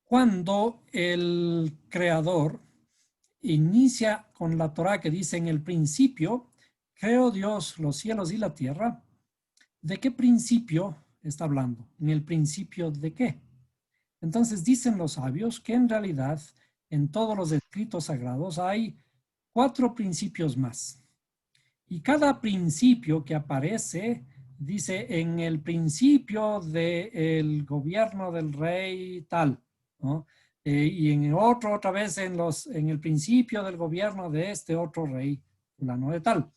Cuando el creador inicia con la Torá que dice en el principio, creó Dios los cielos y la tierra, ¿de qué principio está hablando? ¿En el principio de qué? Entonces dicen los sabios que en realidad en todos los escritos sagrados hay 4 principios más. Y cada principio que aparece dice en el principio del gobierno del rey tal, ¿no? Y en otra vez en el principio del gobierno de este otro rey, fulano de tal.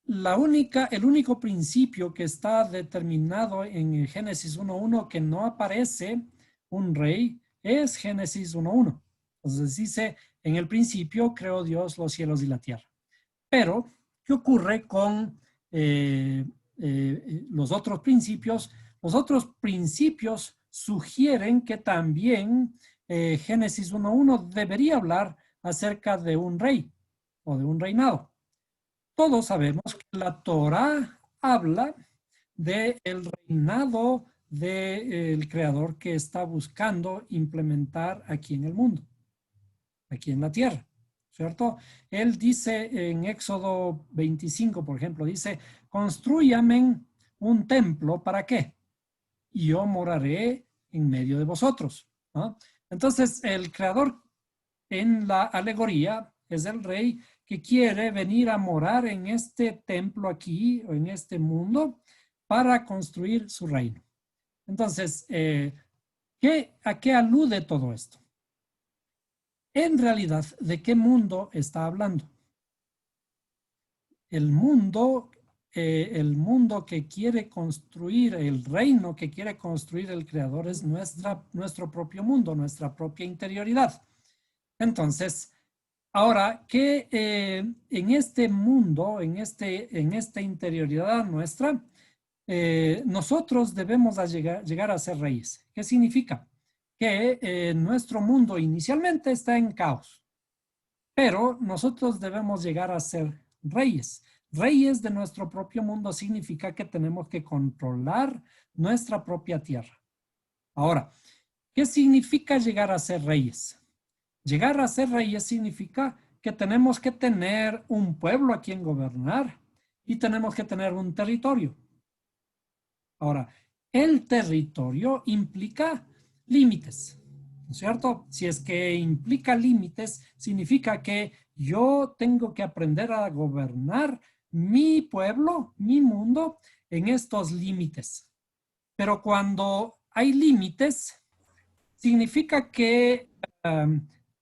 El único principio que está determinado en Génesis 1.1 que no aparece un rey es Génesis 1.1. Entonces dice, en el principio creó Dios los cielos y la tierra. Pero, ¿qué ocurre con los otros principios? Los otros principios sugieren que también Génesis 1.1 debería hablar acerca de un rey o de un reinado. Todos sabemos que la Torá habla del reinado del creador que está buscando implementar aquí en el mundo, aquí en la tierra, ¿cierto? Él dice en Éxodo 25, por ejemplo, dice, construyame un templo, ¿para qué? Y yo moraré en medio de vosotros, ¿no? Entonces, el creador en la alegoría es el rey que quiere venir a morar en este templo aquí o en este mundo para construir su reino. Entonces, ¿a qué alude todo esto? En realidad, ¿de qué mundo está hablando? El mundo que quiere construir, el reino que quiere construir el creador es nuestro propio mundo, nuestra propia interioridad. Entonces, ahora que en este mundo, en esta interioridad nuestra, nosotros debemos llegar a ser reyes. ¿Qué significa? Que nuestro mundo inicialmente está en caos, pero nosotros debemos llegar a ser reyes. Reyes de nuestro propio mundo significa que tenemos que controlar nuestra propia tierra. Ahora, ¿qué significa llegar a ser reyes? Llegar a ser reyes significa que tenemos que tener un pueblo a quien gobernar y tenemos que tener un territorio. Ahora, el territorio implica límites, ¿no es cierto? Si es que implica límites, significa que yo tengo que aprender a gobernar mi pueblo, mi mundo, en estos límites. Pero cuando hay límites, significa que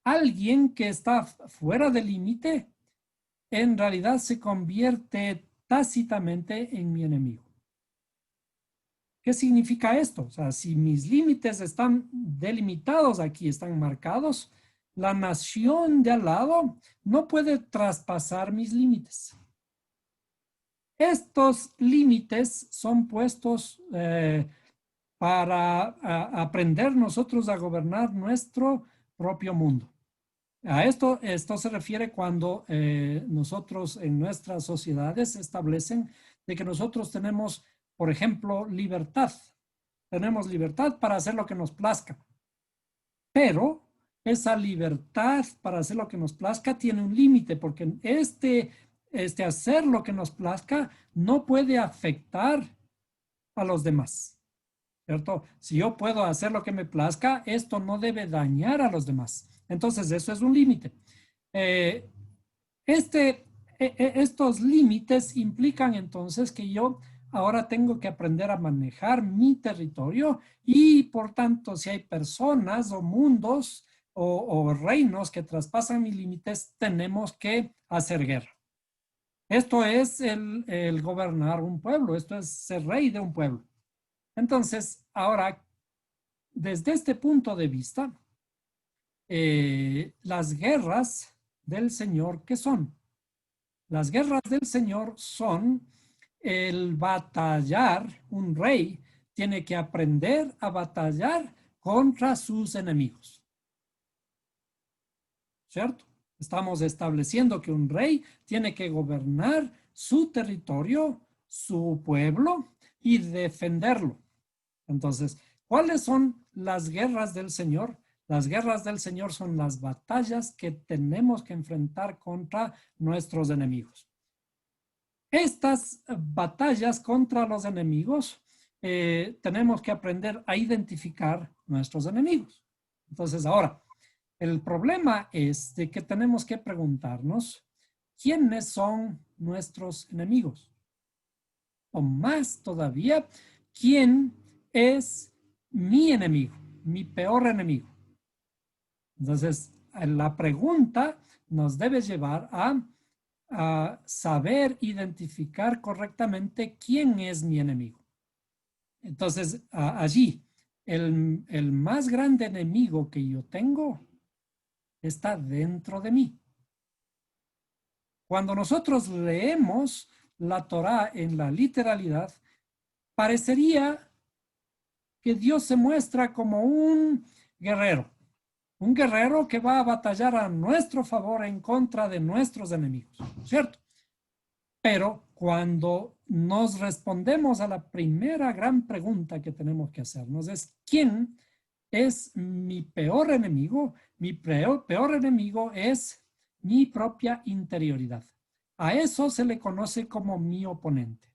alguien que está fuera del límite en realidad se convierte tácitamente en mi enemigo. ¿Qué significa esto? O sea, si mis límites están delimitados aquí, están marcados, la nación de al lado no puede traspasar mis límites. Estos límites son puestos para aprender nosotros a gobernar nuestro propio mundo. Esto se refiere cuando nosotros en nuestras sociedades establecen de que nosotros tenemos, por ejemplo, libertad. Tenemos libertad para hacer lo que nos plazca. Pero esa libertad para hacer lo que nos plazca tiene un límite, porque hacer lo que nos plazca no puede afectar a los demás, ¿cierto? Si yo puedo hacer lo que me plazca, esto no debe dañar a los demás. Entonces, eso es un límite. Eh, estos límites implican entonces que yo ahora tengo que aprender a manejar mi territorio y por tanto si hay personas o mundos o reinos que traspasan mis límites, tenemos que hacer guerra. Esto es el gobernar un pueblo, esto es ser rey de un pueblo. Entonces, ahora, desde este punto de vista, las guerras del Señor, ¿qué son? Las guerras del Señor son el batallar. Un rey tiene que aprender a batallar contra sus enemigos, ¿cierto? Estamos estableciendo que un rey tiene que gobernar su territorio, su pueblo y defenderlo. Entonces, ¿Cuáles son las guerras del Señor? Las guerras del Señor son las batallas que tenemos que enfrentar contra nuestros enemigos. Estas batallas contra los enemigos, tenemos que aprender a identificar nuestros enemigos. Entonces, ahora, el problema es de que tenemos que preguntarnos, ¿quiénes son nuestros enemigos? O más todavía, ¿quién es mi enemigo, mi peor enemigo? Entonces, la pregunta nos debe llevar a saber identificar correctamente quién es mi enemigo. Entonces, allí, el más grande enemigo que yo tengo está dentro de mí. Cuando nosotros leemos la Torá en la literalidad, parecería que Dios se muestra como un guerrero que va a batallar a nuestro favor en contra de nuestros enemigos, ¿cierto? Pero cuando nos respondemos a la primera gran pregunta que tenemos que hacernos es, ¿quién es mi peor enemigo? Mi peor enemigo es mi propia interioridad. A eso se le conoce como mi oponente.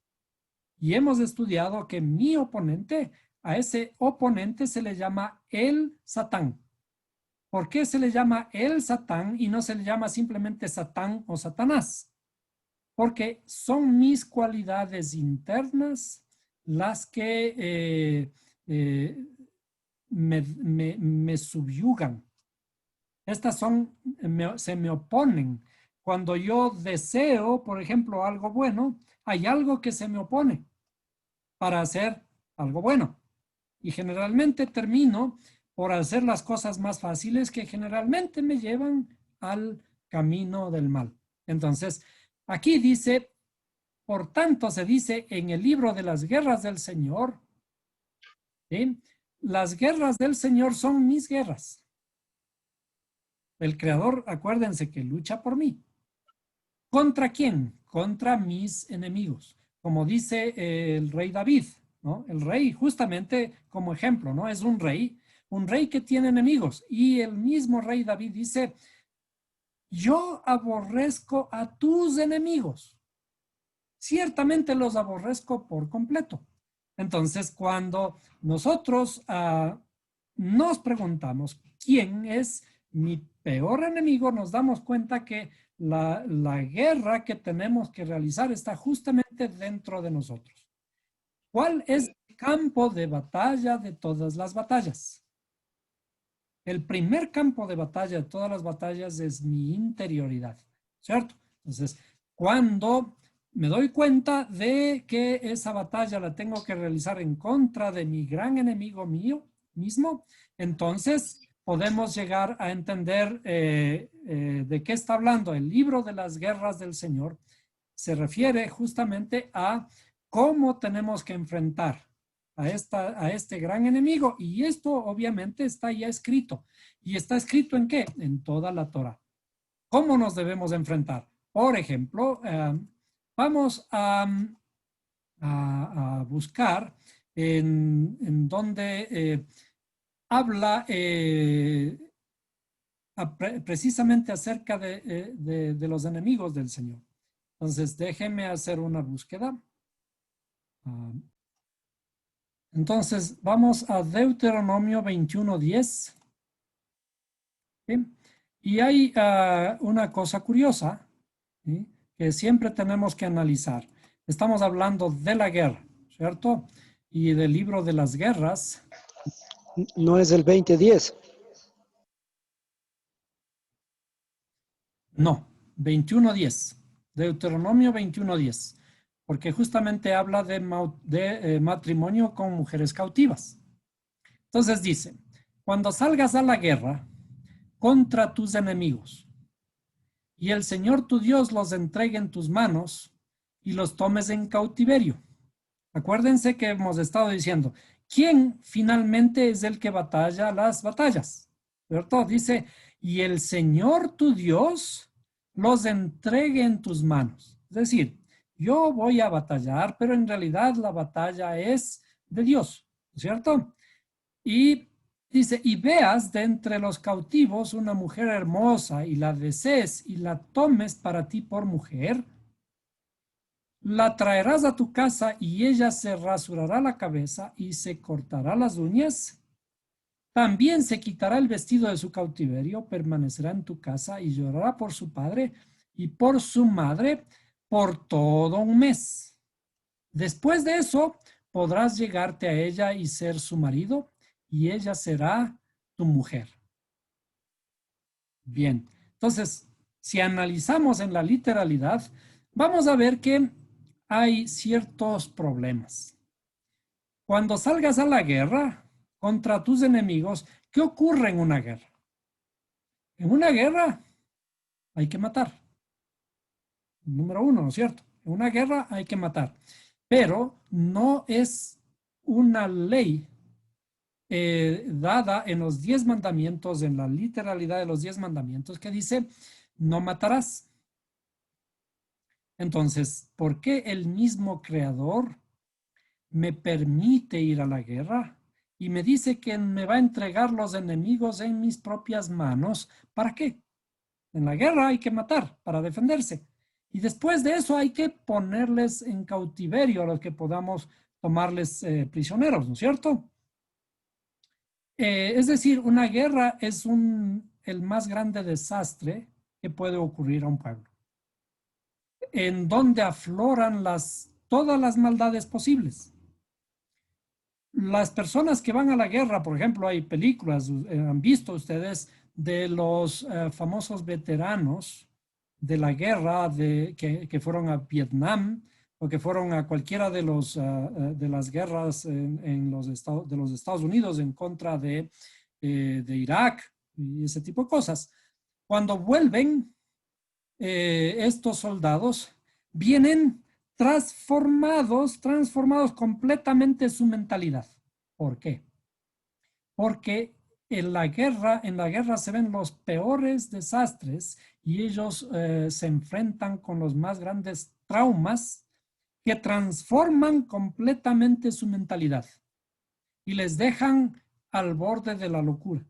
Y hemos estudiado que mi oponente, a ese oponente se le llama el Satán. ¿Por qué se le llama el Satán y no se le llama simplemente Satán o Satanás? Porque son mis cualidades internas las que me subyugan. Estas se me oponen. Cuando yo deseo, por ejemplo, algo bueno, hay algo que se me opone para hacer algo bueno. Y generalmente termino por hacer las cosas más fáciles que generalmente me llevan al camino del mal. Entonces, aquí dice, por tanto se dice en el libro de las guerras del Señor, ¿sí? Las guerras del Señor son mis guerras. El Creador, acuérdense que lucha por mí. ¿Contra quién? Contra mis enemigos. Como dice el rey David, ¿no? El rey, justamente como ejemplo, ¿no? Es un rey que tiene enemigos. Y el mismo rey David dice, yo aborrezco a tus enemigos. Ciertamente los aborrezco por completo. Entonces, cuando nosotros nos preguntamos quién es mi peor enemigo, nos damos cuenta que la guerra que tenemos que realizar está justamente dentro de nosotros. ¿Cuál es el campo de batalla de todas las batallas? El primer campo de batalla de todas las batallas es mi interioridad, ¿cierto? Entonces, cuando me doy cuenta de que esa batalla la tengo que realizar en contra de mi gran enemigo mío mismo, entonces podemos llegar a entender de qué está hablando el libro de las guerras del Señor. Se refiere justamente a cómo tenemos que enfrentar a este gran enemigo. Y esto obviamente está ya escrito. ¿Y está escrito en qué? En toda la Torah. ¿Cómo nos debemos enfrentar? Por ejemplo, vamos a buscar en donde habla precisamente acerca de los enemigos del Señor. Entonces, déjenme hacer una búsqueda. Entonces, vamos a Deuteronomio 21:10. ¿Sí? Y hay una cosa curiosa, ¿sí?, que siempre tenemos que analizar. Estamos hablando de la guerra, ¿cierto? Y del libro de las guerras. No es el 20:10. No, 21:10. Deuteronomio 21:10. Porque justamente habla de matrimonio con mujeres cautivas. Entonces dice, cuando salgas a la guerra contra tus enemigos y el Señor tu Dios los entregue en tus manos y los tomes en cautiverio. Acuérdense que hemos estado diciendo, ¿quién finalmente es el que batalla las batallas? ¿Cierto? Dice, y el Señor tu Dios los entregue en tus manos. Es decir, yo voy a batallar, pero en realidad la batalla es de Dios, ¿cierto? Y dice, y veas de entre los cautivos una mujer hermosa y la desees y la tomes para ti por mujer, la traerás a tu casa y ella se rasurará la cabeza y se cortará las uñas. También se quitará el vestido de su cautiverio, permanecerá en tu casa y llorará por su padre y por su madre por todo un mes. Después de eso, podrás llegarte a ella y ser su marido, y ella será tu mujer. Bien, entonces, si analizamos en la literalidad, vamos a ver que hay ciertos problemas. Cuando salgas a la guerra contra tus enemigos, ¿qué ocurre en una guerra? En una guerra hay que matar. Número uno, ¿no es cierto? En una guerra hay que matar. Pero no es una ley dada en los 10 mandamientos, en la literalidad de los 10 mandamientos, que dice, no matarás. Entonces, ¿por qué el mismo creador me permite ir a la guerra y me dice que me va a entregar los enemigos en mis propias manos? ¿Para qué? En la guerra hay que matar para defenderse. Y después de eso hay que ponerles en cautiverio a los que podamos tomarles prisioneros, ¿no es cierto? Es decir, una guerra es el más grande desastre que puede ocurrir a un pueblo, en donde afloran todas las maldades posibles. Las personas que van a la guerra, por ejemplo, hay películas, han visto ustedes, de los famosos veteranos de la guerra que fueron a Vietnam o que fueron a cualquiera de las guerras de los Estados Unidos en contra de Irak y ese tipo de cosas. Cuando vuelven, estos soldados vienen transformados completamente su mentalidad. ¿Por qué? Porque en la guerra se ven los peores desastres y ellos se enfrentan con los más grandes traumas que transforman completamente su mentalidad y les dejan al borde de la locura.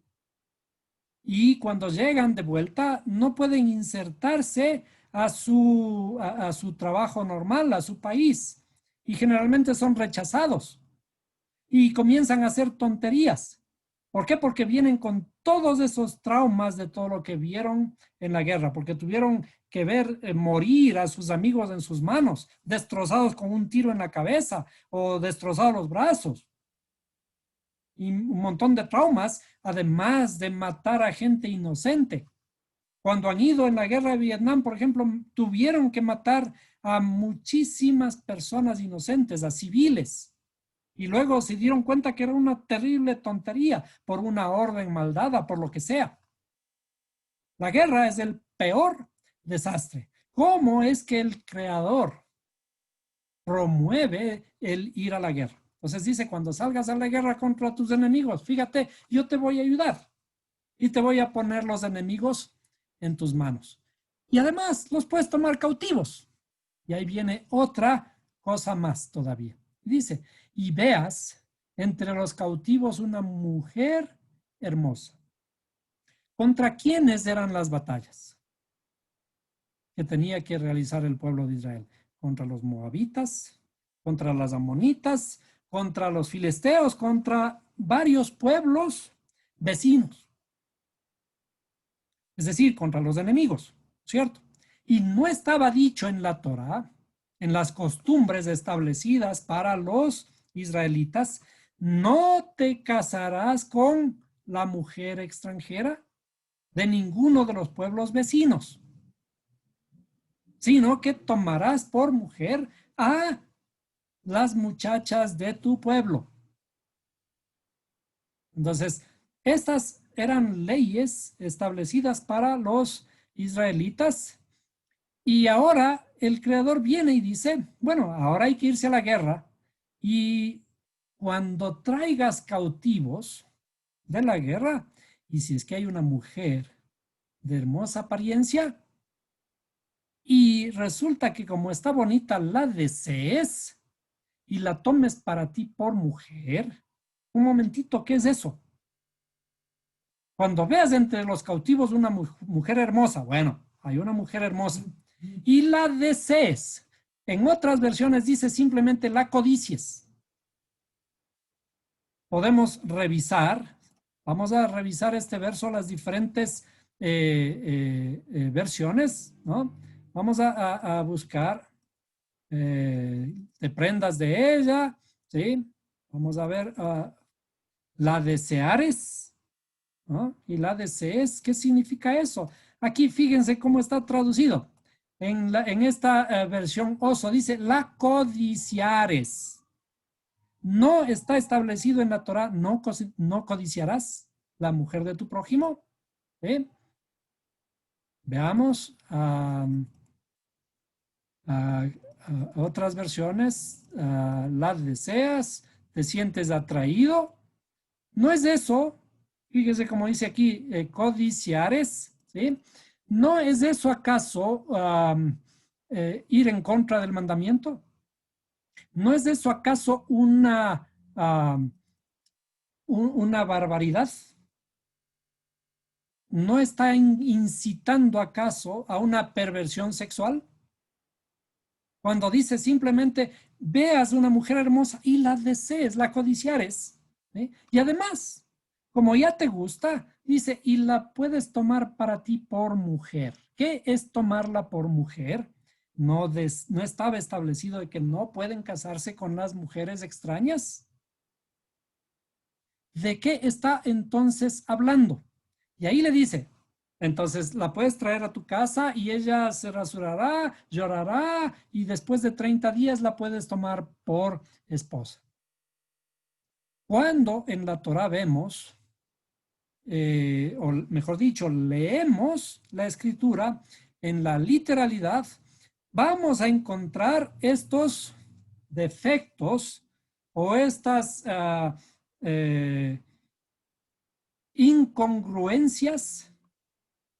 Y cuando llegan de vuelta no pueden insertarse a su trabajo normal, a su país, y generalmente son rechazados y comienzan a hacer tonterías. ¿Por qué? Porque vienen con todos esos traumas de todo lo que vieron en la guerra, porque tuvieron que ver morir a sus amigos en sus manos, destrozados con un tiro en la cabeza o destrozados los brazos. Y un montón de traumas, además de matar a gente inocente. Cuando han ido en la guerra de Vietnam, por ejemplo, tuvieron que matar a muchísimas personas inocentes, a civiles. Y luego se dieron cuenta que era una terrible tontería por una orden mal dada, por lo que sea. La guerra es el peor desastre. ¿Cómo es que el creador promueve el ir a la guerra? Entonces dice, cuando salgas a la guerra contra tus enemigos, fíjate, yo te voy a ayudar y te voy a poner los enemigos en tus manos. Y además los puedes tomar cautivos. Y ahí viene otra cosa más todavía. Dice, y veas entre los cautivos una mujer hermosa. ¿Contra quiénes eran las batallas que tenía que realizar el pueblo de Israel? Contra los moabitas, contra las amonitas, contra los filisteos, contra varios pueblos vecinos. Es decir, contra los enemigos, ¿cierto? Y no estaba dicho en la Torá, en las costumbres establecidas para los israelitas, no te casarás con la mujer extranjera de ninguno de los pueblos vecinos, sino que tomarás por mujer a las muchachas de tu pueblo. Entonces, estas eran leyes establecidas para los israelitas y ahora el creador viene y dice, bueno, ahora hay que irse a la guerra y cuando traigas cautivos de la guerra, y si es que hay una mujer de hermosa apariencia y resulta que como está bonita la desees y la tomes para ti por mujer, un momentito, ¿qué es eso? Cuando veas entre los cautivos una mujer hermosa, bueno, hay una mujer hermosa, y la desees. En otras versiones dice simplemente la codicies. Podemos revisar, vamos a revisar este verso, las diferentes versiones, ¿no? Vamos a buscar te prendas de ella, ¿sí? Vamos a ver, la deseares, ¿no? Y la desees, ¿qué significa eso? Aquí fíjense cómo está traducido. En esta versión oso dice, la codiciares. No está establecido en la Torah, no codiciarás la mujer de tu prójimo. ¿Sí? Veamos otras versiones. La deseas, te sientes atraído. No es eso. Fíjese como dice aquí, codiciares, ¿sí? ¿No es eso acaso ir en contra del mandamiento? ¿No es eso acaso una barbaridad? ¿No está incitando acaso a una perversión sexual? Cuando dice simplemente, veas una mujer hermosa y la desees, la codiciares, ¿sí? Y además, como ya te gusta, dice, y la puedes tomar para ti por mujer. ¿Qué es tomarla por mujer? No estaba establecido de que no pueden casarse con las mujeres extrañas. ¿De qué está entonces hablando? Y ahí le dice, entonces la puedes traer a tu casa y ella se rasurará, llorará y después de 30 días la puedes tomar por esposa. Cuando en la Torah vemos, o mejor dicho, leemos la escritura en la literalidad, vamos a encontrar estos defectos o estas incongruencias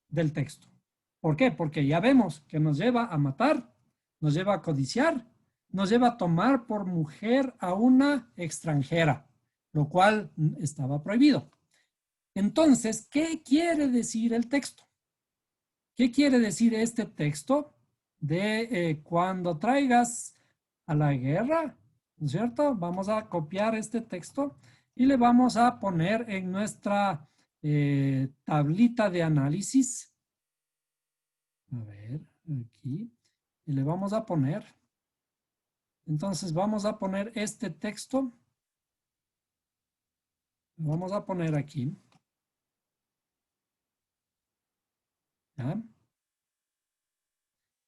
del texto. ¿Por qué? Porque ya vemos que nos lleva a matar, nos lleva a codiciar, nos lleva a tomar por mujer a una extranjera, lo cual estaba prohibido. Entonces, ¿qué quiere decir el texto? ¿Qué quiere decir este texto de cuando traigas a la guerra? ¿No es cierto? Vamos a copiar este texto y le vamos a poner en nuestra tablita de análisis. A ver, aquí. Y le vamos a poner. Entonces vamos a poner este texto. Lo vamos a poner aquí. ¿Ya?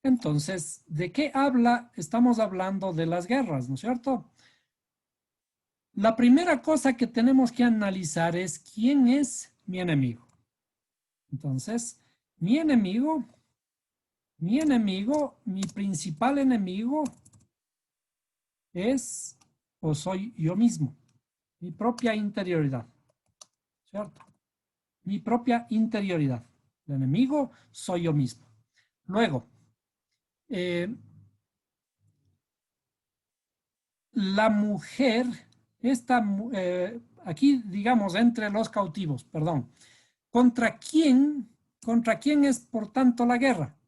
Entonces, ¿de qué habla? Estamos hablando de las guerras, ¿no es cierto? La primera cosa que tenemos que analizar es quién es mi enemigo. Entonces, mi principal enemigo es o soy yo mismo, mi propia interioridad, ¿cierto? Mi propia interioridad. El enemigo soy yo mismo. Luego, la mujer, aquí digamos entre los cautivos, perdón, ¿contra quién es por tanto la guerra?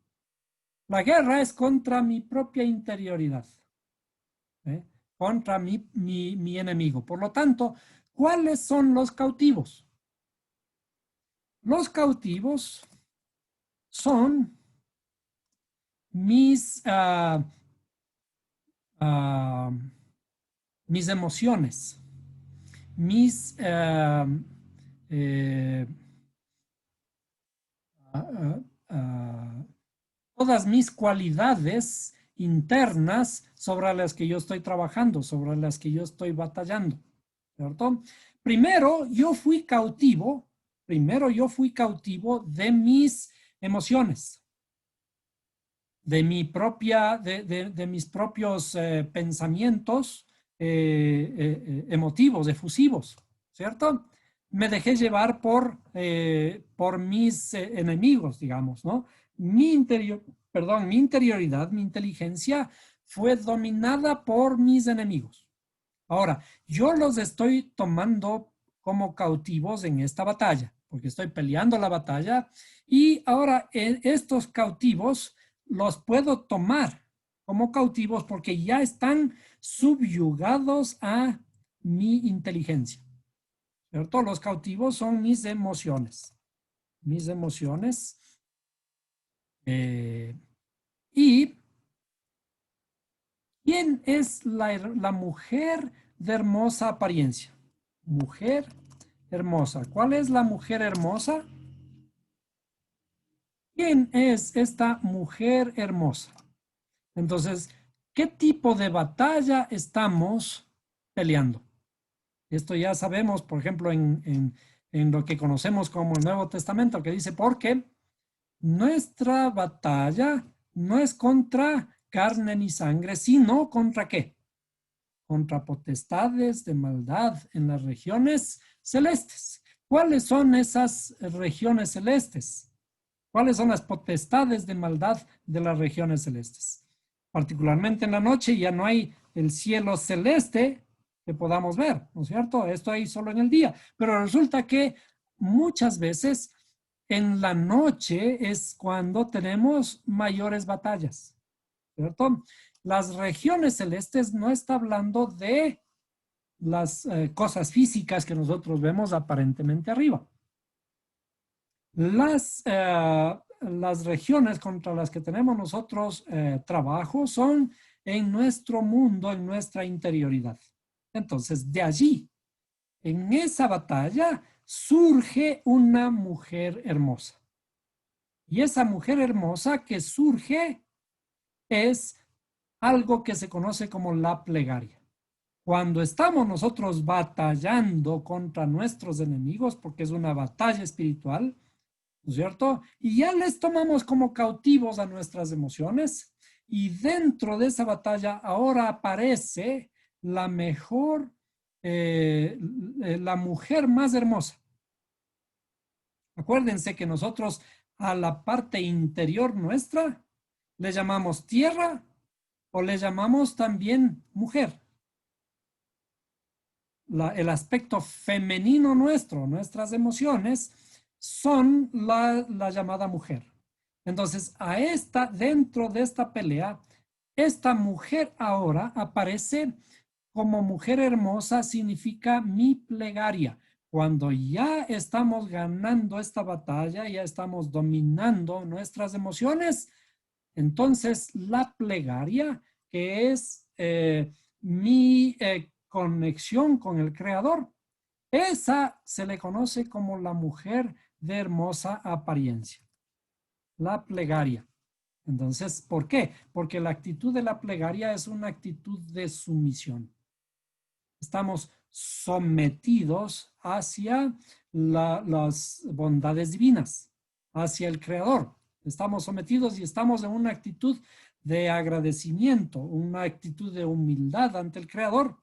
La guerra es contra mi propia interioridad, contra mi enemigo. Por lo tanto, ¿cuáles son los cautivos? Los cautivos son mis emociones, mis todas mis cualidades internas sobre las que yo estoy trabajando, sobre las que yo estoy batallando, ¿cierto? Primero yo fui cautivo de mis emociones, de mis propios pensamientos emotivos, efusivos, ¿cierto? Me dejé llevar por mis enemigos, digamos, ¿no? Mi interioridad, mi inteligencia fue dominada por mis enemigos. Ahora, yo los estoy tomando como cautivos en esta batalla, porque estoy peleando la batalla y ahora estos cautivos los puedo tomar como cautivos porque ya están subyugados a mi inteligencia, ¿cierto? Los cautivos son mis emociones. Mis emociones. Y ¿quién es la mujer de hermosa apariencia? Mujer hermosa. ¿Cuál es la mujer hermosa? ¿Quién es esta mujer hermosa? Entonces, ¿qué tipo de batalla estamos peleando? Esto ya sabemos, por ejemplo, en lo que conocemos como el Nuevo Testamento, que dice, porque nuestra batalla no es contra carne ni sangre, sino contra ¿qué? Contra potestades de maldad en las regiones celestes. ¿Cuáles son esas regiones celestes? ¿Cuáles son las potestades de maldad de las regiones celestes? Particularmente en la noche ya no hay el cielo celeste que podamos ver, ¿no es cierto? Esto hay solo en el día. Pero resulta que muchas veces en la noche es cuando tenemos mayores batallas, ¿cierto? Las regiones celestes no está hablando de las cosas físicas que nosotros vemos aparentemente arriba. Las regiones contra las que tenemos nosotros trabajo son en nuestro mundo, en nuestra interioridad. Entonces, de allí, en esa batalla, surge una mujer hermosa. Y esa mujer hermosa que surge es algo que se conoce como la plegaria. Cuando estamos nosotros batallando contra nuestros enemigos, porque es una batalla espiritual, ¿no es cierto? Y ya les tomamos como cautivos a nuestras emociones y dentro de esa batalla ahora aparece la mejor, la mujer más hermosa. Acuérdense que nosotros a la parte interior nuestra le llamamos tierra o le llamamos también mujer. El aspecto femenino nuestro, nuestras emociones, son la llamada mujer. Entonces, dentro de esta pelea, esta mujer ahora aparece como mujer hermosa, significa mi plegaria. Cuando ya estamos ganando esta batalla, ya estamos dominando nuestras emociones, entonces la plegaria, que es mi conexión con el Creador, esa se le conoce como la mujer de hermosa apariencia, la plegaria. Entonces, ¿por qué? Porque la actitud de la plegaria es una actitud de sumisión. Estamos sometidos hacia las bondades divinas, hacia el Creador. Estamos sometidos y estamos en una actitud de agradecimiento, una actitud de humildad ante el Creador.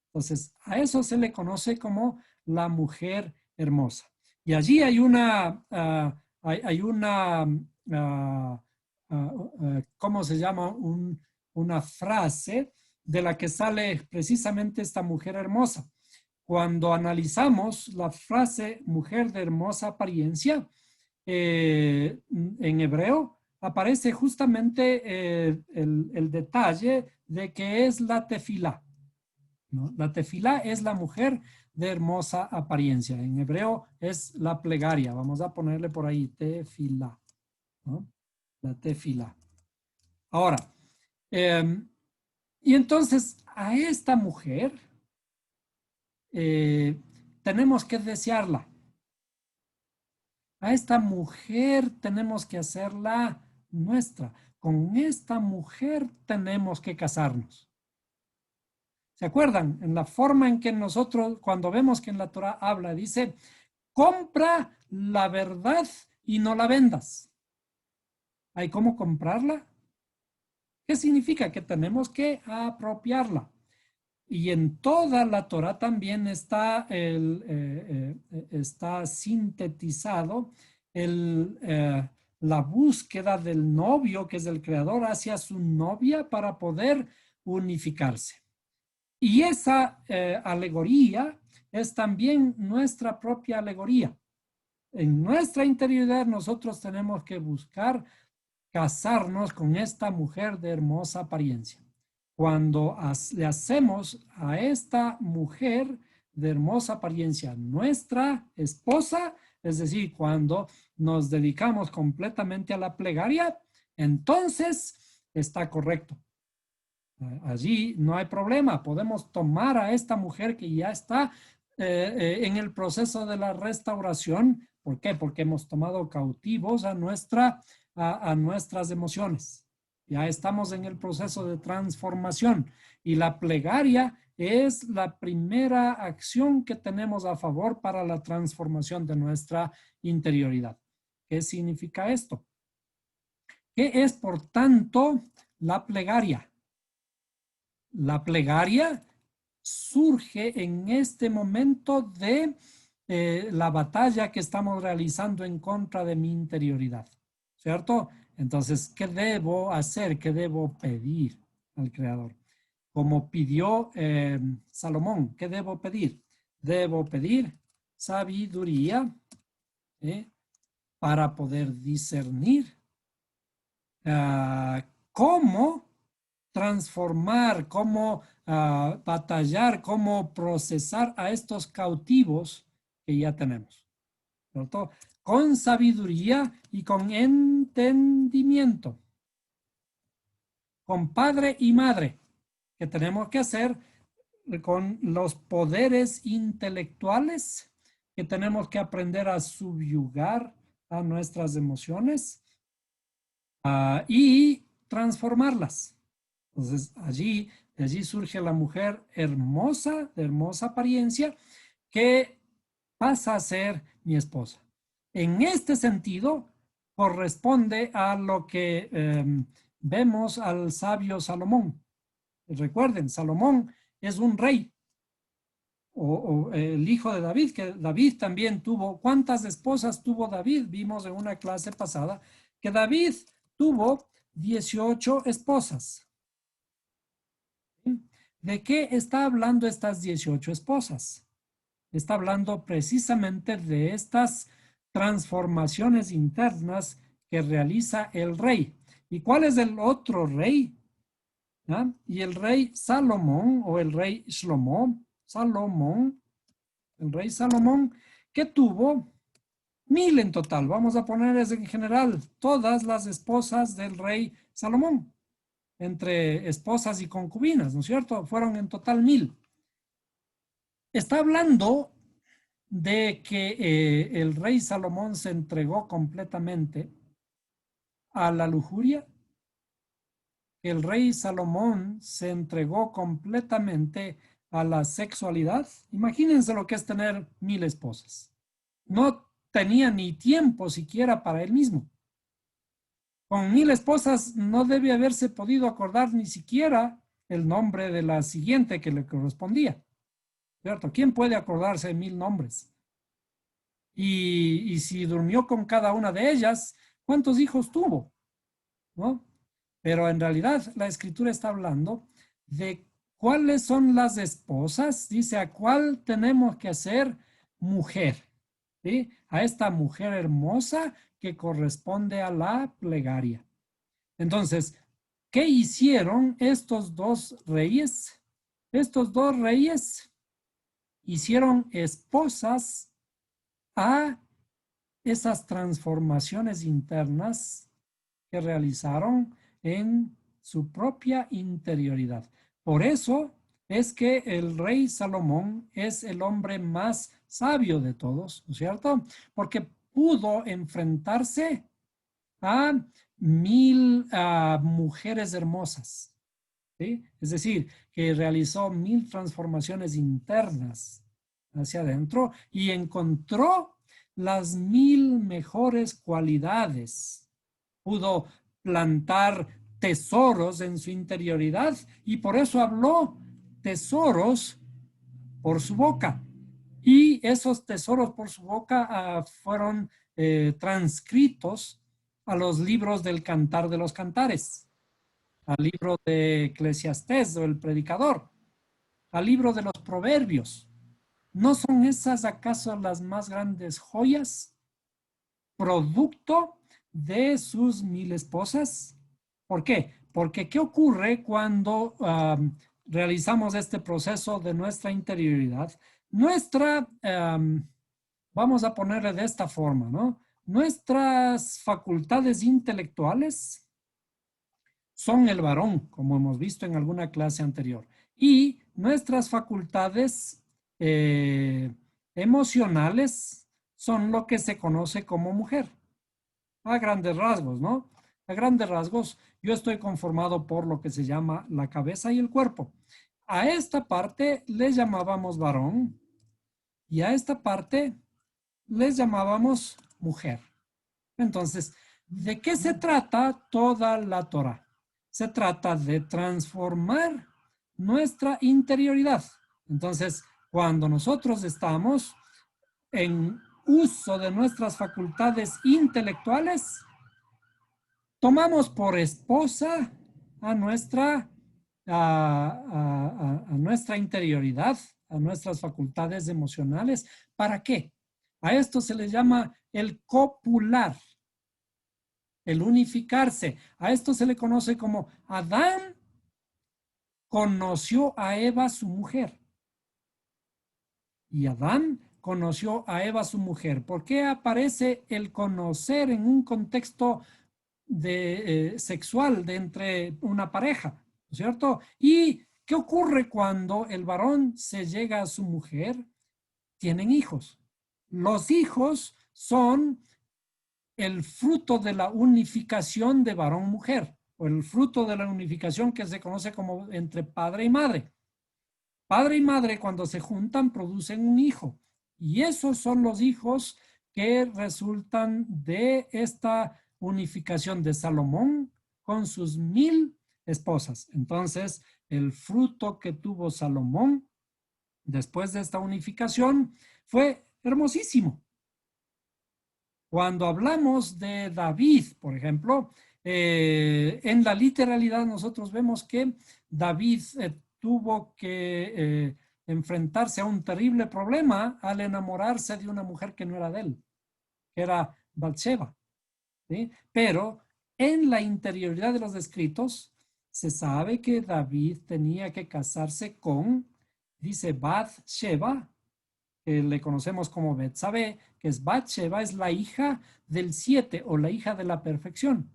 Entonces, a eso se le conoce como la mujer hermosa. Y allí hay ¿cómo se llama? Una frase de la que sale precisamente esta mujer hermosa. Cuando analizamos la frase mujer de hermosa apariencia, en hebreo, aparece justamente el detalle de que es la tefilá, ¿no? La tefilá es la mujer de hermosa apariencia. En hebreo es la plegaria. Vamos a ponerle por ahí tefilá, ¿no? La tefilá. Ahora, y entonces a esta mujer tenemos que desearla. A esta mujer tenemos que hacerla nuestra. Con esta mujer tenemos que casarnos. ¿Se acuerdan? En la forma en que nosotros, cuando vemos que en la Torah habla, dice, compra la verdad y no la vendas. ¿Hay cómo comprarla? ¿Qué significa? Que tenemos que apropiarla. Y en toda la Torah también está, está sintetizado la búsqueda del novio, que es el creador, hacia su novia para poder unificarse. Y esa alegoría es también nuestra propia alegoría. En nuestra interioridad nosotros tenemos que buscar casarnos con esta mujer de hermosa apariencia. Cuando le hacemos a esta mujer de hermosa apariencia nuestra esposa, es decir, cuando nos dedicamos completamente a la plegaria, entonces está correcto. Allí no hay problema. Podemos tomar a esta mujer que ya está en el proceso de la restauración. ¿Por qué? Porque hemos tomado cautivos a nuestras emociones. Ya estamos en el proceso de transformación y la plegaria es la primera acción que tenemos a favor para la transformación de nuestra interioridad. ¿Qué significa esto? ¿Qué es, por tanto, la plegaria? La plegaria surge en este momento de la batalla que estamos realizando en contra de mi interioridad, ¿cierto? Entonces, ¿qué debo hacer? ¿Qué debo pedir al Creador? Como pidió Salomón, ¿qué debo pedir? Debo pedir sabiduría para poder discernir cómo transformar, cómo batallar, cómo procesar a estos cautivos que ya tenemos, ¿cierto? Con sabiduría y con entendimiento, con padre y madre, que tenemos que hacer con los poderes intelectuales, que tenemos que aprender a subyugar a nuestras emociones y transformarlas. Entonces, de allí surge la mujer hermosa, de hermosa apariencia, que pasa a ser mi esposa. En este sentido, corresponde a lo que vemos al sabio Salomón. Recuerden, Salomón es un rey, o el hijo de David, que David también tuvo. ¿Cuántas esposas tuvo David? Vimos en una clase pasada que David tuvo 18 esposas. ¿De qué está hablando estas 18 esposas? Está hablando precisamente de estas transformaciones internas que realiza el rey. ¿Y cuál es el otro rey? ¿Ah? Y el rey Salomón o el rey Salomón, el rey Salomón, que tuvo 1000 en total. Vamos a poner en general todas las esposas del rey Salomón, entre esposas y concubinas, ¿no es cierto? Fueron en total 1000. Está hablando de que el rey Salomón se entregó completamente a la lujuria. El rey Salomón se entregó completamente a la sexualidad. Imagínense lo que es tener 1000 esposas. No tenía ni tiempo siquiera para él mismo. Con 1000 esposas no debe haberse podido acordar ni siquiera el nombre de la siguiente que le correspondía, ¿cierto? ¿Quién puede acordarse de 1000 nombres? Y si durmió con cada una de ellas, ¿cuántos hijos tuvo? ¿No? Pero en realidad la escritura está hablando de cuáles son las esposas, dice a cuál tenemos que hacer mujer, ¿sí? A esta mujer hermosa que corresponde a la plegaria. Entonces, ¿qué hicieron estos dos reyes? Estos dos reyes hicieron esposas a esas transformaciones internas que realizaron en su propia interioridad. Por eso es que el rey Salomón es el hombre más sabio de todos, ¿no es cierto? Porque pudo enfrentarse a 1000 mujeres hermosas, ¿sí? Es decir, que realizó 1000 transformaciones internas hacia adentro y encontró las 1000 mejores cualidades. Pudo plantar tesoros en su interioridad y por eso habló tesoros por su boca. Y esos tesoros por su boca fueron transcritos a los libros del Cantar de los Cantares, al libro de Eclesiastés o el Predicador. al libro de los Proverbios. ¿No son esas acaso las más grandes joyas, producto de sus 1000 esposas? ¿Por qué? Porque ¿qué ocurre cuando realizamos este proceso de nuestra interioridad? Vamos a ponerle de esta forma, ¿no? Nuestras facultades intelectuales son el varón, como hemos visto en alguna clase anterior. Y nuestras facultades emocionales son lo que se conoce como mujer. A grandes rasgos, ¿no? A grandes rasgos, yo estoy conformado por lo que se llama la cabeza y el cuerpo. A esta parte les llamábamos varón y a esta parte les llamábamos mujer. Entonces, ¿de qué se trata toda la Torah? Se trata de transformar nuestra interioridad. Entonces, cuando nosotros estamos en uso de nuestras facultades intelectuales, tomamos por esposa a nuestra interioridad, a nuestras facultades emocionales. ¿Para qué? A esto se le llama el copular, el unificarse. A esto se le conoce como Adán conoció a Eva, su mujer. Y Adán conoció a Eva, su mujer. ¿Por qué aparece el conocer en un contexto sexual de entre una pareja? ¿No es cierto? ¿Y qué ocurre cuando el varón se llega a su mujer? Tienen hijos. Los hijos son el fruto de la unificación de varón-mujer, o el fruto de la unificación que se conoce como entre padre y madre. Padre y madre, cuando se juntan, producen un hijo. Y esos son los hijos que resultan de esta unificación de Salomón con sus 1000 esposas. Entonces, el fruto que tuvo Salomón después de esta unificación fue hermosísimo. Cuando hablamos de David, por ejemplo, en la literalidad nosotros vemos que David tuvo que enfrentarse a un terrible problema al enamorarse de una mujer que no era de él, que era Bathsheba, ¿sí? Pero en la interioridad de los escritos se sabe que David tenía que casarse con, dice Bathsheba, que le conocemos como Betsabé, que es Bathsheba, es la hija del 7 o la hija de la perfección.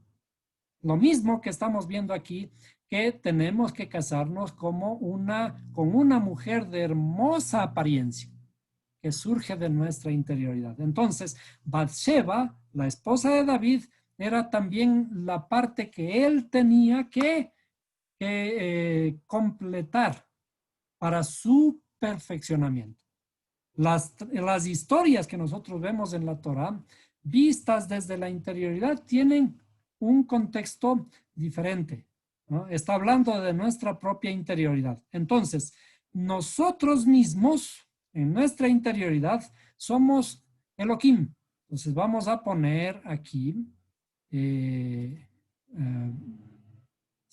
Lo mismo que estamos viendo aquí, que tenemos que casarnos con una mujer de hermosa apariencia, que surge de nuestra interioridad. Entonces, Bathsheba, la esposa de David, era también la parte que él tenía que completar para su perfeccionamiento. Las historias que nosotros vemos en la Torah, vistas desde la interioridad, tienen un contexto diferente, ¿no? Está hablando de nuestra propia interioridad. Entonces, nosotros mismos, en nuestra interioridad, somos Elohim. Entonces, vamos a poner aquí, ¿se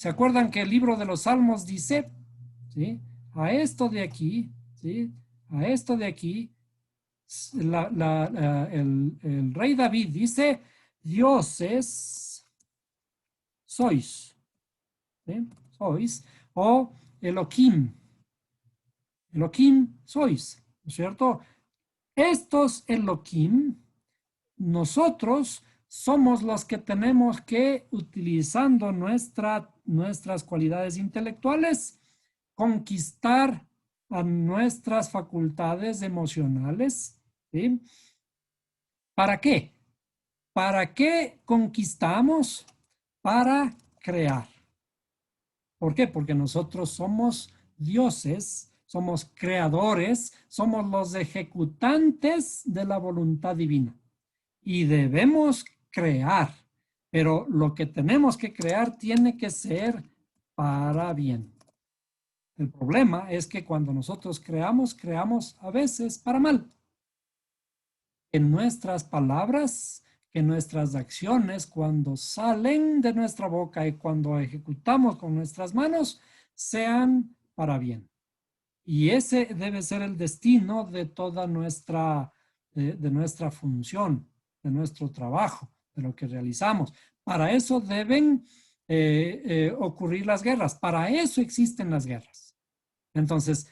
acuerdan que el libro de los Salmos dice, ¿sí? A esto de aquí, ¿sí? A esto de aquí, el rey David dice, dioses sois, ¿sí? Sois, o Elohim, Elohim sois, ¿no es cierto? Estos Elohim, nosotros somos los que tenemos que, utilizando nuestras cualidades intelectuales, conquistar a nuestras facultades emocionales, ¿sí? ¿Para qué? ¿Para qué conquistamos? Para crear. ¿Por qué? Porque nosotros somos dioses, somos creadores, somos los ejecutantes de la voluntad divina. Y debemos crear, pero lo que tenemos que crear tiene que ser para bien. El problema es que cuando nosotros creamos a veces para mal. Que nuestras palabras, que nuestras acciones, cuando salen de nuestra boca y cuando ejecutamos con nuestras manos, sean para bien. Y ese debe ser el destino de toda de nuestra función, de nuestro trabajo, de lo que realizamos. Para eso deben ocurrir las guerras. Para eso existen las guerras. Entonces,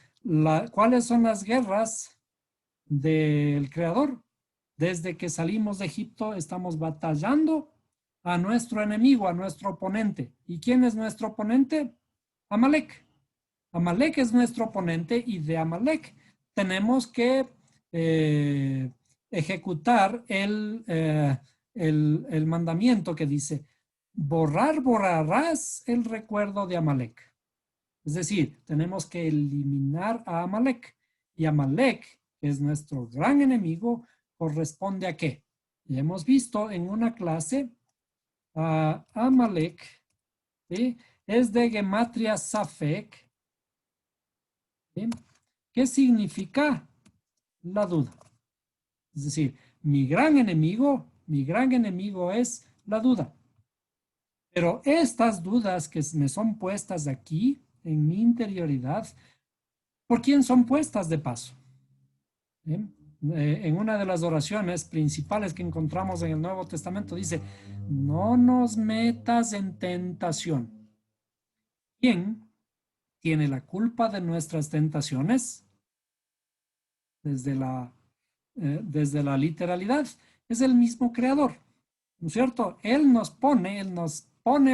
¿cuáles son las guerras del Creador? Desde que salimos de Egipto estamos batallando a nuestro enemigo, a nuestro oponente. ¿Y quién es nuestro oponente? Amalek. Amalek es nuestro oponente y de Amalek tenemos que ejecutar el mandamiento que dice, borrarás el recuerdo de Amalek. Es decir, tenemos que eliminar a Amalek. Y Amalek, que es nuestro gran enemigo, corresponde a qué? Y hemos visto en una clase a Amalek, ¿sí? Es de gematria Safek. ¿Sí? ¿Qué significa? La duda. Es decir, mi gran enemigo es la duda. Pero estas dudas que me son puestas aquí, en mi interioridad, ¿por quién son puestas de paso? ¿Sí? En una de las oraciones principales que encontramos en el Nuevo Testamento dice, no nos metas en tentación. ¿Quién tiene la culpa de nuestras tentaciones? Desde la literalidad, es el mismo creador, ¿no es cierto? Él nos pone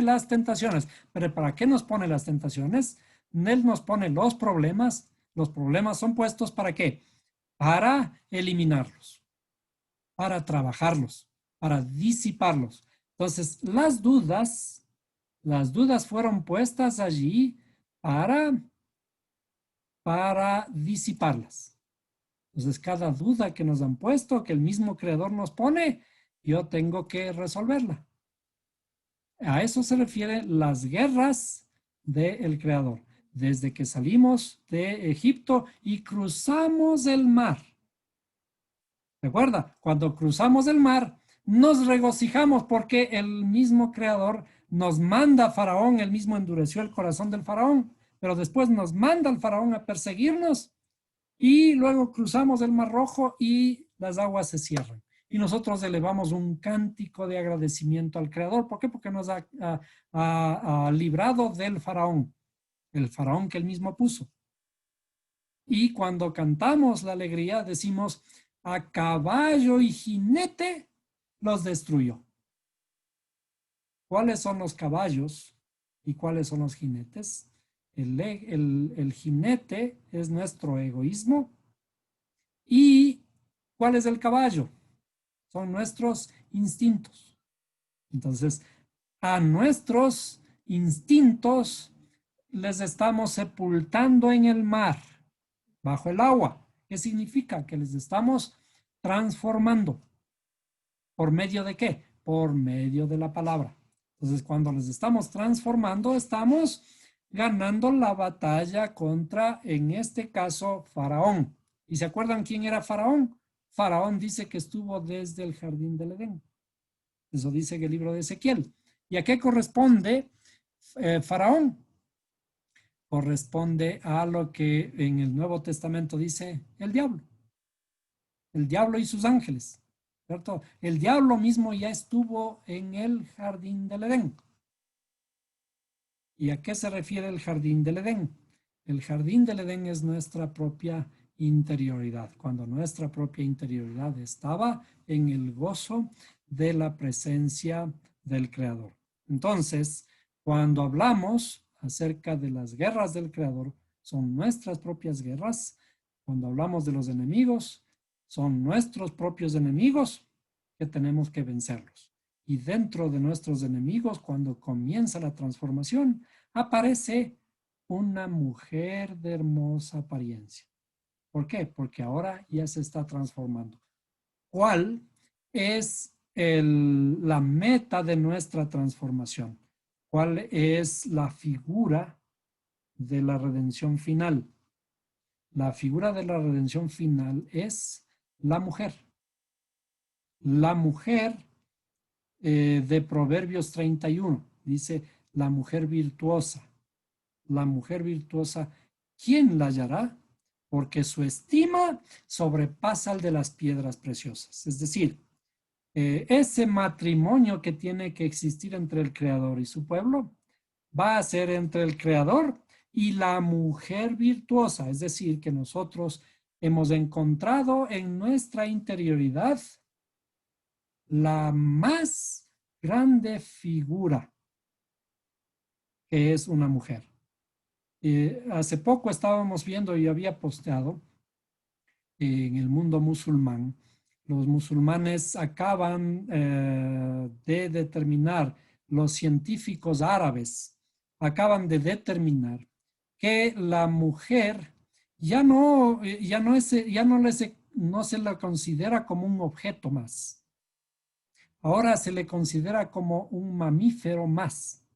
las tentaciones, pero ¿para qué nos pone las tentaciones? Él nos pone los problemas son puestos ¿para qué? Para eliminarlos, para trabajarlos, para disiparlos. Entonces, las dudas fueron puestas allí para disiparlas. Entonces, cada duda que nos han puesto, que el mismo creador nos pone, yo tengo que resolverla. A eso se refieren las guerras del creador. Desde que salimos de Egipto y cruzamos el mar. Recuerda, cuando cruzamos el mar, nos regocijamos porque el mismo creador nos manda a Faraón, él mismo endureció el corazón del Faraón, pero después nos manda al Faraón a perseguirnos. Y luego cruzamos el Mar Rojo y las aguas se cierran. Y nosotros elevamos un cántico de agradecimiento al Creador. ¿Por qué? Porque nos ha librado del faraón, el faraón que él mismo puso. Y cuando cantamos la alegría, decimos, a caballo y jinete los destruyó. ¿Cuáles son los caballos y cuáles son los jinetes? El jinete es nuestro egoísmo. ¿Y cuál es el caballo? Son nuestros instintos. Entonces, a nuestros instintos les estamos sepultando en el mar, bajo el agua. ¿Qué significa? Que les estamos transformando. ¿Por medio de qué? Por medio de la palabra. Entonces, cuando les estamos transformando, estamos ganando la batalla contra, en este caso, Faraón. ¿Y se acuerdan quién era Faraón? Faraón dice que estuvo desde el jardín del Edén. Eso dice en el libro de Ezequiel. ¿Y a qué corresponde Faraón? Corresponde a lo que en el Nuevo Testamento dice el diablo. El diablo y sus ángeles. ¿Cierto? El diablo mismo ya estuvo en el jardín del Edén. ¿Y a qué se refiere el jardín del Edén? El jardín del Edén es nuestra propia interioridad, cuando nuestra propia interioridad estaba en el gozo de la presencia del Creador. Entonces, cuando hablamos acerca de las guerras del Creador, son nuestras propias guerras. Cuando hablamos de los enemigos, son nuestros propios enemigos que tenemos que vencerlos. Y dentro de nuestros enemigos, cuando comienza la transformación, aparece una mujer de hermosa apariencia. ¿Por qué? Porque ahora ya se está transformando. ¿Cuál es la meta de nuestra transformación? ¿Cuál es la figura de la redención final? La figura de la redención final es la mujer. La mujer de Proverbios 31 dice, la mujer virtuosa. La mujer virtuosa, ¿quién la hallará? porque su estima sobrepasa el de las piedras preciosas. Es decir, ese matrimonio que tiene que existir entre el Creador y su pueblo va a ser entre el Creador y la mujer virtuosa. Es decir, que nosotros hemos encontrado en nuestra interioridad la más grande figura, que es una mujer. Hace poco estábamos viendo y había posteado en el mundo musulmán. Los musulmanes acaban de determinar, los científicos árabes acaban de determinar que la mujer no se la considera como un objeto más. Ahora se le considera como un mamífero más.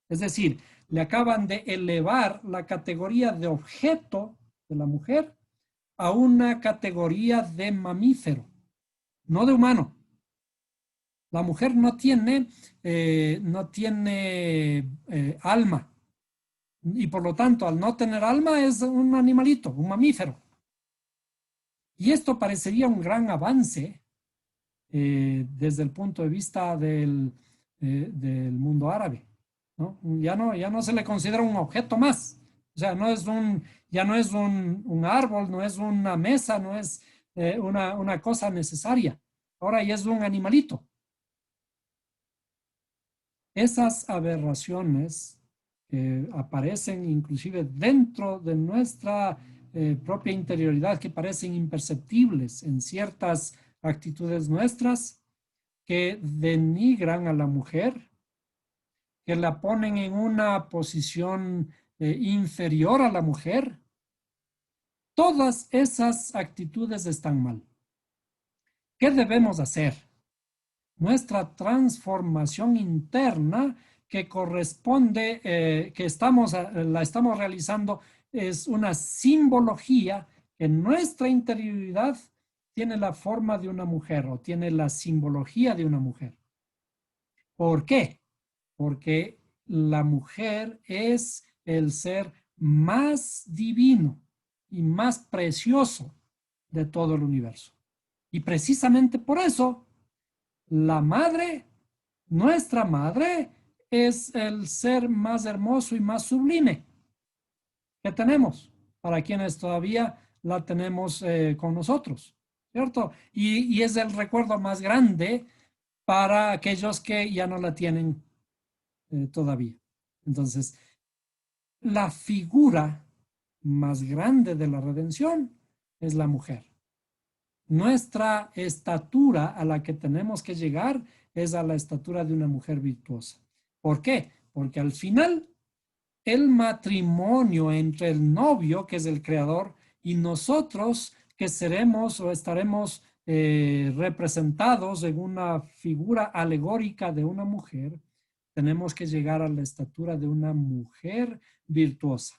Es decir, le acaban de elevar la categoría de objeto de la mujer a una categoría de mamífero, no de humano. La mujer no tiene alma, y por lo tanto, al no tener alma, es un animalito, un mamífero. Y esto parecería un gran avance desde el punto de vista del mundo árabe, ¿no? Ya no se le considera un objeto más. O sea, ya no es un árbol, no es una mesa, no es una cosa necesaria. Ahora ya es un animalito. Esas aberraciones aparecen inclusive dentro de nuestra propia interioridad, que parecen imperceptibles en ciertas actitudes nuestras, que denigran a la mujer, que la ponen en una posición inferior a la mujer. Todas esas actitudes están mal. ¿Qué debemos hacer? Nuestra transformación interna que corresponde, la estamos realizando, es una simbología que en nuestra interioridad tiene la forma de una mujer o tiene la simbología de una mujer. ¿Por qué? Porque la mujer es el ser más divino y más precioso de todo el universo. Y precisamente por eso, la madre, nuestra madre, es el ser más hermoso y más sublime que tenemos, para quienes todavía la tenemos con nosotros, ¿cierto? Y es el recuerdo más grande para aquellos que ya no la tienen todavía. Entonces, la figura más grande de la redención es la mujer. Nuestra estatura a la que tenemos que llegar es a la estatura de una mujer virtuosa. ¿Por qué? Porque al final el matrimonio entre el novio, que es el creador, y nosotros, que seremos o estaremos representados en una figura alegórica de una mujer, tenemos que llegar a la estatura de una mujer virtuosa,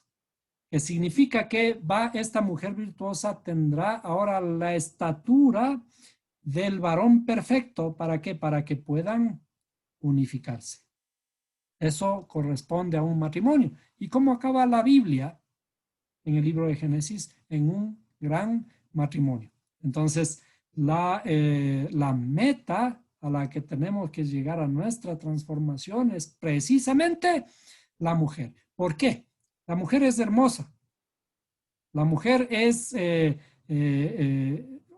que significa que esta mujer virtuosa tendrá ahora la estatura del varón perfecto. ¿Para qué? Para que puedan unificarse. Eso corresponde a un matrimonio. ¿Y cómo acaba la Biblia en el libro de Génesis? En un gran matrimonio. Entonces, la meta a la que tenemos que llegar a nuestra transformación es precisamente la mujer. ¿Por qué? La mujer es hermosa. La mujer es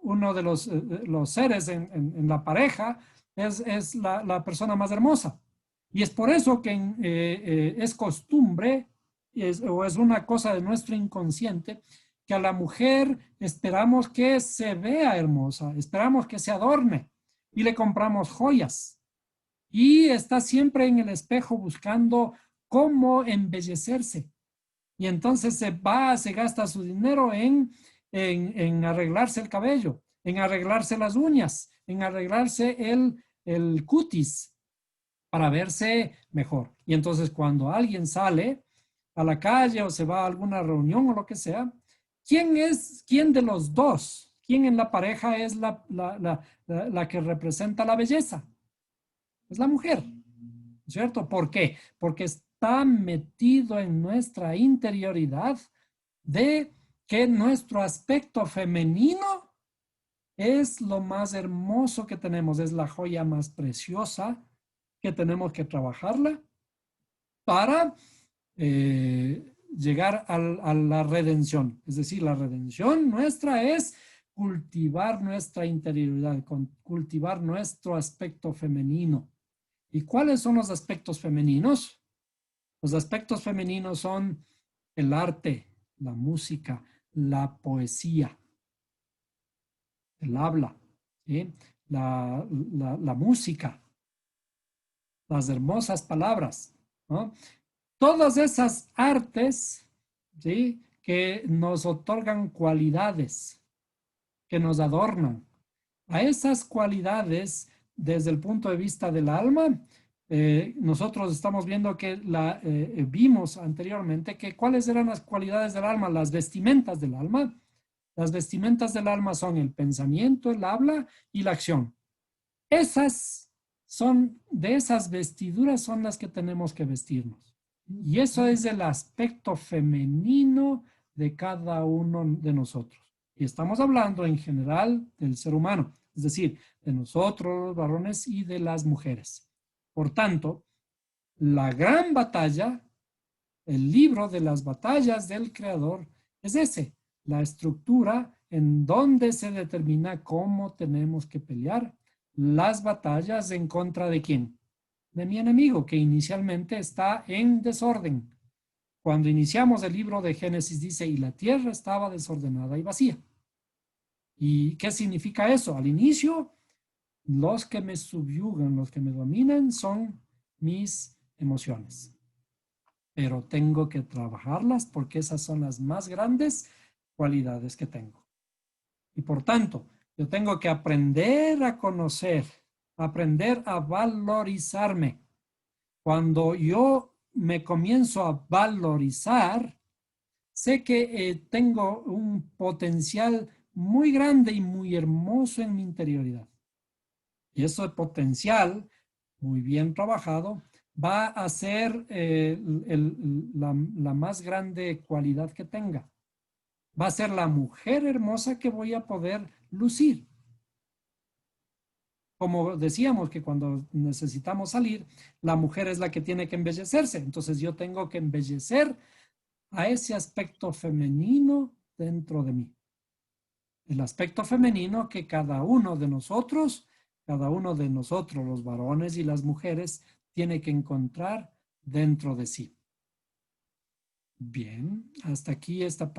uno de los seres en la pareja, es la persona más hermosa. Y es por eso que es costumbre o es una cosa de nuestro inconsciente que a la mujer esperamos que se vea hermosa, esperamos que se adorne y le compramos joyas. Y está siempre en el espejo buscando cómo embellecerse. Y entonces se gasta su dinero en arreglarse el cabello, en arreglarse las uñas, en arreglarse el cutis para verse mejor. Y entonces cuando alguien sale a la calle o se va a alguna reunión o lo que sea, ¿quién de los dos? ¿Quién en la pareja es la que representa la belleza? Es la mujer, ¿cierto? ¿Por qué? Porque está metido en nuestra interioridad de que nuestro aspecto femenino es lo más hermoso que tenemos, es la joya más preciosa que tenemos que trabajarla para llegar a la redención. Es decir, la redención nuestra es cultivar nuestra interioridad, cultivar nuestro aspecto femenino. ¿Y cuáles son los aspectos femeninos? Los aspectos femeninos son el arte, la música, la poesía, el habla, ¿sí? la música, las hermosas palabras, ¿no? Todas esas artes, ¿sí? Que nos otorgan cualidades, que nos adornan. A esas cualidades, desde el punto de vista del alma, nosotros estamos viendo que vimos anteriormente que cuáles eran las cualidades del alma, las vestimentas del alma. Las vestimentas del alma son el pensamiento, el habla y la acción. De esas vestiduras son las que tenemos que vestirnos. Y eso es el aspecto femenino de cada uno de nosotros. Y estamos hablando en general del ser humano, es decir, de nosotros, los varones y de las mujeres. Por tanto, la gran batalla, el libro de las batallas del Creador, es ese, la estructura en donde se determina cómo tenemos que pelear las batallas en contra de quién. De mi enemigo, que inicialmente está en desorden. Cuando iniciamos el libro de Génesis dice, y la tierra estaba desordenada y vacía. ¿Y qué significa eso? Al inicio, los que me subyugan, los que me dominan son mis emociones. Pero tengo que trabajarlas porque esas son las más grandes cualidades que tengo. Y por tanto, yo tengo que aprender a conocer, aprender a valorizarme. Cuando yo me comienzo a valorizar, sé que tengo un potencial muy grande y muy hermoso en mi interioridad. Y ese potencial, muy bien trabajado, va a ser la más grande cualidad que tenga. Va a ser la mujer hermosa que voy a poder lucir. Como decíamos que cuando necesitamos salir, la mujer es la que tiene que embellecerse. Entonces yo tengo que embellecer a ese aspecto femenino dentro de mí. El aspecto femenino que cada uno de nosotros, los varones y las mujeres, tiene que encontrar dentro de sí. Bien, hasta aquí esta parte.